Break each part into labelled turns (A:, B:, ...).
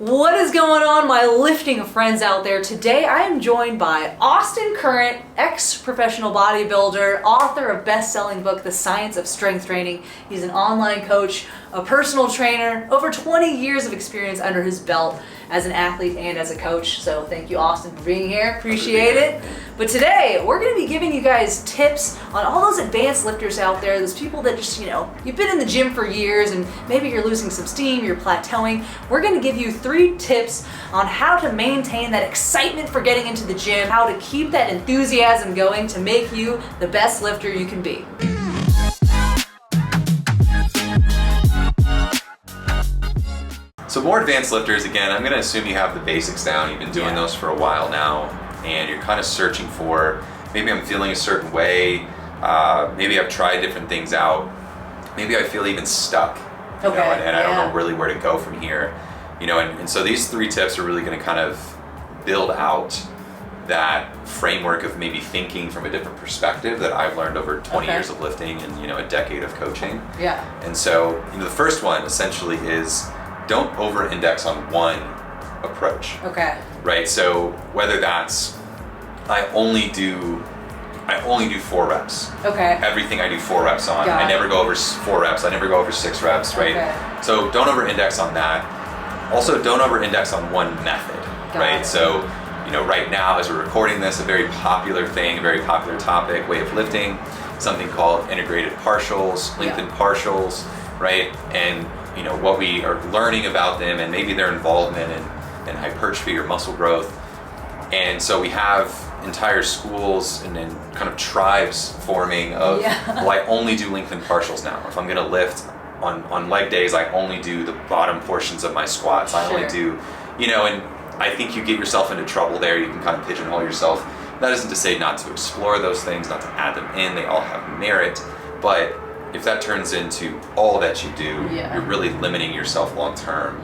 A: What is going on, my lifting friends out there? Today I am joined by Austin Current, ex-professional bodybuilder, author of best-selling book, The Science of Strength Training. He's an online coach, a personal trainer, over 20 years of experience under his belt as an athlete and as a coach. So thank you, Austin, for being here. Appreciate it. But today we're going to be giving you guys tips on all those advanced lifters out there, those people that just, you've been in the gym for years and maybe you're losing some steam, you're plateauing. We're going to give you 3 tips on how to maintain that excitement for getting into the gym, how to keep that enthusiasm going to make you the best lifter you can be.
B: So more advanced lifters, again, I'm going to assume you have the basics down. You've been doing those for a while now, and you're kind of searching for, maybe I'm feeling a certain way, maybe I've tried different things out, maybe I feel even stuck, and I don't know really where to go from here. And so these 3 tips are really going to kind of build out that framework of maybe thinking from a different perspective that I've learned over 20 years of lifting and a decade of coaching.
A: Yeah.
B: And so the first one essentially is don't over-index on one approach.
A: Okay.
B: Right. So whether that's I only do 4 reps.
A: Okay.
B: Everything I do 4 reps on. I never go over 4 reps. I never go over 6 reps. Right.
A: Okay.
B: So don't over-index on that. Also, don't over-index on one method. Right. So right now, as we're recording this, a very popular thing, a very popular topic, way of lifting, something called integrated partials, lengthened partials, right? And what we are learning about them and maybe their involvement in hypertrophy or muscle growth. And so we have entire schools and then kind of tribes forming of, well, I only do lengthened partials now. If I'm gonna lift on leg days, I only do the bottom portions of my squats. I only do, and I think you get yourself into trouble there. You can kind of pigeonhole yourself. That isn't to say not to explore those things, not to add them in. They all have merit. But if that turns into all that you do, you're really limiting yourself long term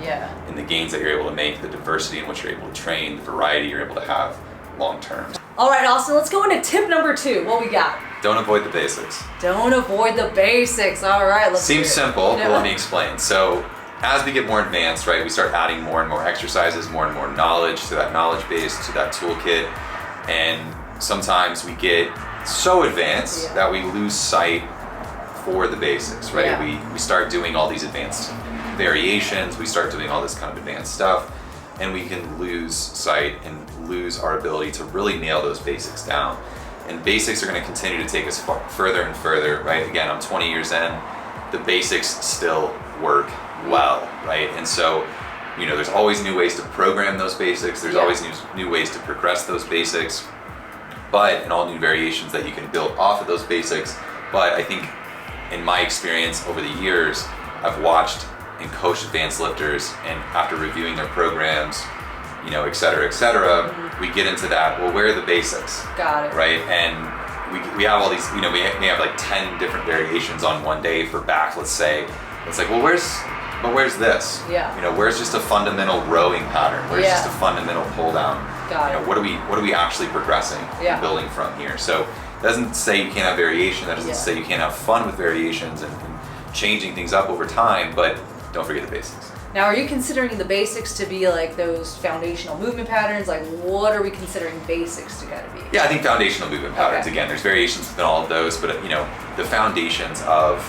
B: in the gains that you're able to make, the diversity in which you're able to train, the variety you're able to have long term.
A: All right, Austin, let's go into tip number 2. What we got?
B: Don't avoid the basics.
A: Don't avoid the basics. All right, let's
B: Seems simple, but let me explain. So as we get more advanced, right, we start adding more and more exercises, more and more knowledge to that knowledge base, to that toolkit. And sometimes we get so advanced that we lose sight for the basics, right? We start doing all these advanced variations, we start doing all this kind of advanced stuff, and we can lose sight and lose our ability to really nail those basics down. And basics are going to continue to take us further and further, right? Again, I'm 20 years in, the basics still work well, right? And so, there's always new ways to program those basics, there's always new ways to progress those basics, and all new variations that you can build off of those basics. But I think in my experience over the years, I've watched and coached advanced lifters, and after reviewing their programs, et cetera, we get into that, well, where are the basics?
A: Got it.
B: Right? And we have all these, we may have like 10 different variations on one day for back, let's say. It's like, well, where's this?
A: Yeah.
B: Where's just a fundamental rowing pattern? Where's just a fundamental pull down?
A: Got it.
B: What are we actually progressing and building from here? So it doesn't say you can't have variation, that doesn't say you can't have fun with variations and changing things up over time, but don't forget the basics.
A: Now, are you considering the basics to be like those foundational movement patterns? Like, what are we considering basics to kind of be?
B: Yeah, I think foundational movement patterns, again, there's variations within all of those, but the foundations of,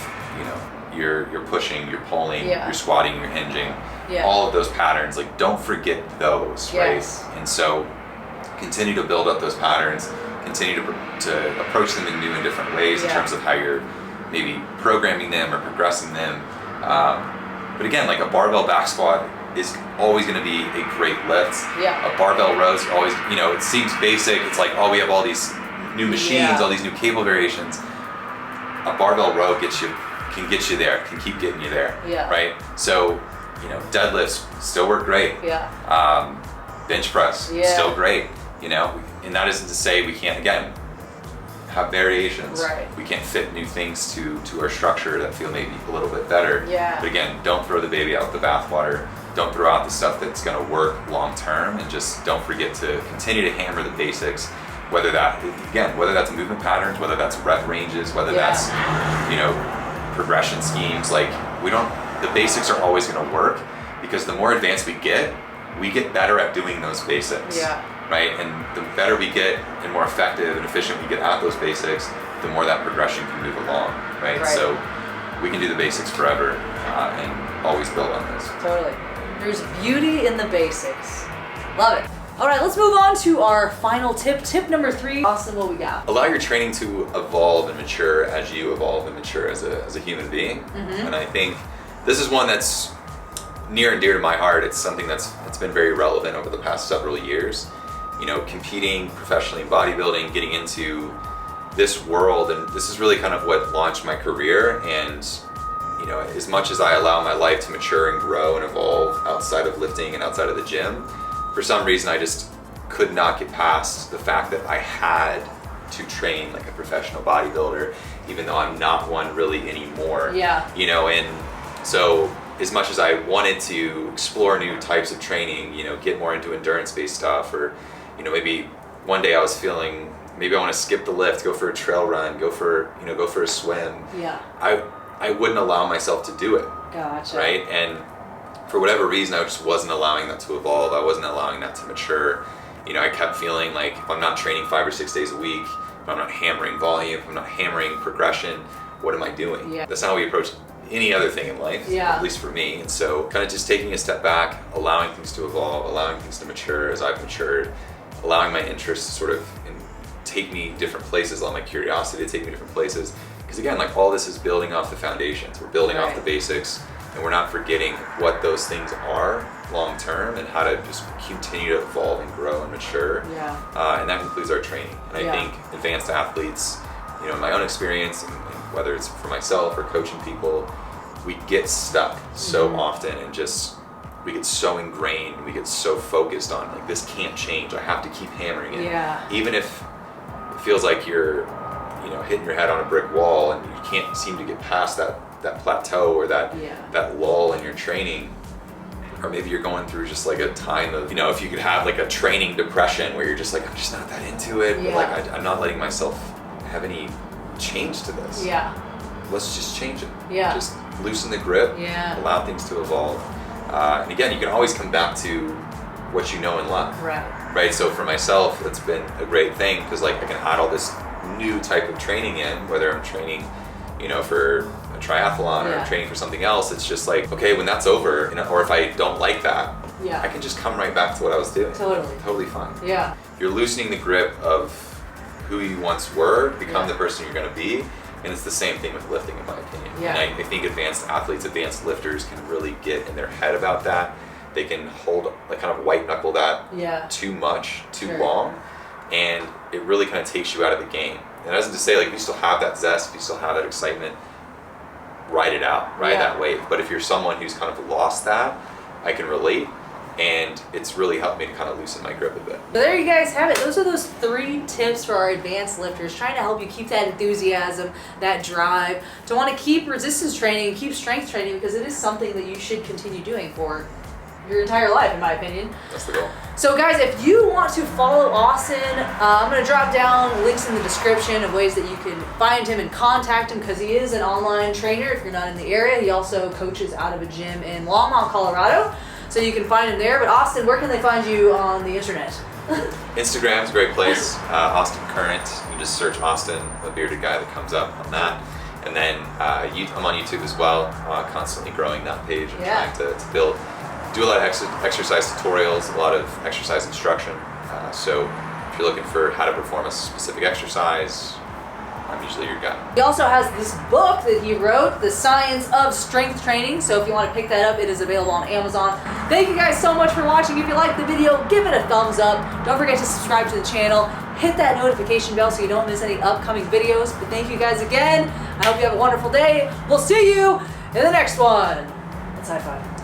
B: you're pushing, you're pulling, you're squatting, you're hinging, all of those patterns, like, don't forget those, right? And so continue to build up those patterns, continue to approach them in new and different ways in terms of how you're maybe programming them or progressing them. But again, like a barbell back squat is always going to be a great lift. A barbell row is always, it seems basic. It's like, oh, we have all these new machines, all these new cable variations. A barbell row can get you there, can keep getting you there, right? So, deadlifts still work great. Bench press, still great, and that isn't to say we can't, again, have variations. We can't fit new things to our structure that feel maybe a little bit better. But again, don't throw the baby out with the bathwater. Don't throw out the stuff that's going to work long term, and just don't forget to continue to hammer the basics. Whether that's movement patterns, whether that's rep ranges, whether that's progression schemes. Like, the basics are always going to work, because the more advanced we get, we get better at doing those basics.
A: Yeah.
B: Right? And the better we get and more effective and efficient we get at those basics, the more that progression can move along, right? So we can do the basics forever and always build on those.
A: Totally. There's beauty in the basics. Love it. All right, let's move on to our final tip. Tip number 3. Austin, what we got?
B: Allow your training to evolve and mature as you evolve and mature as a human being. And I think this is one that's near and dear to my heart. It's something that's been very relevant over the past several years. You know, competing professionally in bodybuilding, getting into this world, and this is really kind of what launched my career. And you know, as much as I allow my life to mature and grow and evolve outside of lifting and outside of the gym, for some reason I just could not get past the fact that I had to train like a professional bodybuilder, even though I'm not one really anymore.
A: Yeah.
B: You know, and so as much as I wanted to explore new types of training, you know, get more into endurance-based stuff, or you know, maybe one day I was feeling maybe I want to skip the lift, go for a trail run, go for a swim.
A: Yeah.
B: I wouldn't allow myself to do it.
A: Gotcha.
B: Right? And for whatever reason, I just wasn't allowing that to evolve. I wasn't allowing that to mature. You know, I kept feeling like if I'm not training 5 or 6 days a week, if I'm not hammering volume, if I'm not hammering progression, what am I doing?
A: Yeah.
B: That's not how we approach any other thing in life, at least for me. And so kind of just taking a step back, allowing things to evolve, allowing things to mature as I've matured, allowing my interests to sort of take me different places, allow my curiosity to take me different places. Because again, like all this is building off the foundations. We're building off the basics, and we're not forgetting what those things are long term and how to just continue to evolve and grow and mature. And that includes our training. And I think advanced athletes, you know, in my own experience, and whether it's for myself or coaching people, we get stuck so often and just we get so ingrained, we get so focused on like this can't change. I have to keep hammering it. Even if it feels like you're, you know, hitting your head on a brick wall and you can't seem to get past that plateau or that lull in your training. Or maybe you're going through just like a time of, you know, if you could have like a training depression where you're just like, I'm just not that into it, but like I'm not letting myself have any change to this. Let's just change it. Just loosen the grip, allow things to evolve. And again, you can always come back to what you know and love. Right. So for myself, it's been a great thing because like I can add all this new type of training in, whether I'm training, you know, for a triathlon or training for something else. It's just like, okay, when that's over, you know, or if I don't like that, I can just come right back to what I was doing. Totally fine. You're loosening the grip of who you once were, become the person you're going to be. And it's the same thing with lifting, in my opinion. And I think advanced athletes, advanced lifters can really get in their head about that. They can hold, like kind of white knuckle that too much, too long. And it really kind of takes you out of the game. And that isn't to say like if you still have that zest, if you still have that excitement, ride it out, ride that wave. But if you're someone who's kind of lost that, I can relate. And it's really helped me to kind of loosen my grip a bit.
A: So there you guys have it. Those are those 3 tips for our advanced lifters, trying to help you keep that enthusiasm, that drive, to want to keep resistance training, keep strength training, because it is something that you should continue doing for your entire life, in my opinion.
B: That's the goal.
A: So guys, if you want to follow Austin, I'm going to drop down links in the description of ways that you can find him and contact him, because he is an online trainer if you're not in the area. He also coaches out of a gym in Longmont, Colorado. So you can find him there. But Austin, where can they find you on the internet?
B: Instagram's a great place. Austin Current. You can just search Austin, a bearded guy that comes up on that. And then I'm on YouTube as well, constantly growing that page and trying to build. Do a lot of exercise tutorials, a lot of exercise instruction. So if you're looking for how to perform a specific exercise, I'm usually your guy. He
A: also has this book that he wrote, The Science of Strength Training. So if you want to pick that up, it is available on Amazon. Thank you guys so much for watching. If you liked the video, give it a thumbs up. Don't forget to subscribe to the channel. Hit that notification bell so you don't miss any upcoming videos. But thank you guys again. I hope you have a wonderful day. We'll see you in the next one. Let's high five.